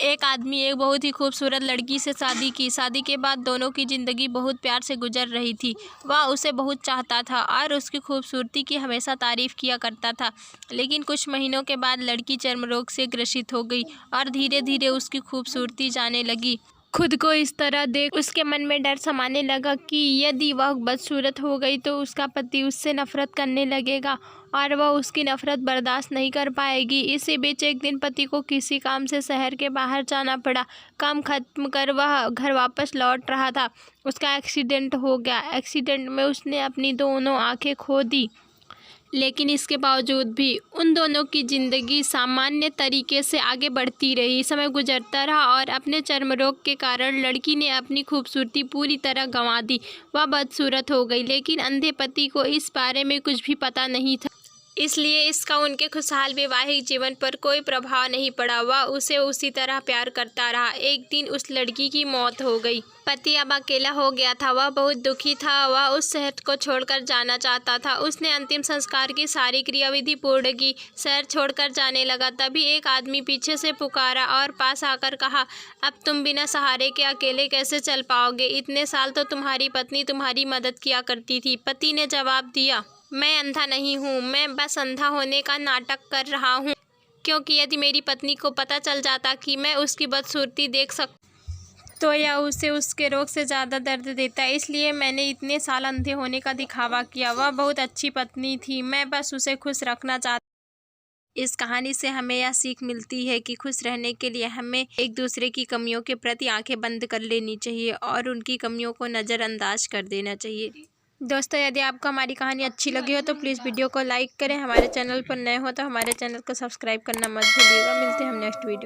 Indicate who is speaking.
Speaker 1: एक आदमी एक बहुत ही खूबसूरत लड़की से शादी की। शादी के बाद दोनों की ज़िंदगी बहुत प्यार से गुजर रही थी। वह उसे बहुत चाहता था और उसकी खूबसूरती की हमेशा तारीफ़ किया करता था। लेकिन कुछ महीनों के बाद लड़की चर्म रोग से ग्रसित हो गई और धीरे धीरे उसकी खूबसूरती जाने लगी। खुद को इस तरह देख उसके मन में डर समाने लगा कि यदि वह बदसूरत हो गई तो उसका पति उससे नफरत करने लगेगा और वह उसकी नफरत बर्दाश्त नहीं कर पाएगी। इसी बीच एक दिन पति को किसी काम से शहर के बाहर जाना पड़ा। काम खत्म कर वह घर वापस लौट रहा था। उसका एक्सीडेंट हो गया। एक्सीडेंट में उसने अपनी दोनों आंखें खो दी। लेकिन इसके बावजूद भी उन दोनों की ज़िंदगी सामान्य तरीके से आगे बढ़ती रही। समय गुजरता रहा और अपने चर्म रोग के कारण लड़की ने अपनी खूबसूरती पूरी तरह गंवा दी। वह बदसूरत हो गई, लेकिन अंधे पति को इस बारे में कुछ भी पता नहीं था। इसलिए इसका उनके खुशहाल वैवाहिक जीवन पर कोई प्रभाव नहीं पड़ा। वह उसे उसी तरह प्यार करता रहा। एक दिन उस लड़की की मौत हो गई। पति अब अकेला हो गया था। वह बहुत दुखी था। वह उस शहर को छोड़कर जाना चाहता था। उसने अंतिम संस्कार की सारी क्रियाविधि पूर्ण की। शहर छोड़कर जाने लगा। तभी एक आदमी पीछे से पुकारा और पास आकर कहा, अब तुम बिना सहारे के अकेले कैसे चल पाओगे? इतने साल तो तुम्हारी पत्नी तुम्हारी मदद किया करती थी। पति ने जवाब दिया, मैं अंधा नहीं हूँ, मैं बस अंधा होने का नाटक कर रहा हूँ, क्योंकि यदि मेरी पत्नी को पता चल जाता कि मैं उसकी बदसूरती देख सकता तो यह उसे उसके रोग से ज़्यादा दर्द देता। इसलिए मैंने इतने साल अंधे होने का दिखावा किया। वह बहुत अच्छी पत्नी थी, मैं बस उसे खुश रखना चाहता। इस कहानी से हमें यह सीख मिलती है कि खुश रहने के लिए हमें एक दूसरे की कमियों के प्रति आंखें बंद कर लेनी चाहिए और उनकी कमियों को नज़रअंदाज कर देना चाहिए। दोस्तों, यदि आपको हमारी कहानी अच्छी लगी हो तो प्लीज़ वीडियो को लाइक करें। हमारे चैनल पर नए हो तो हमारे चैनल को सब्सक्राइब करना मत भूलिएगा। मिलते हैं हम नेक्स्ट वीडियो।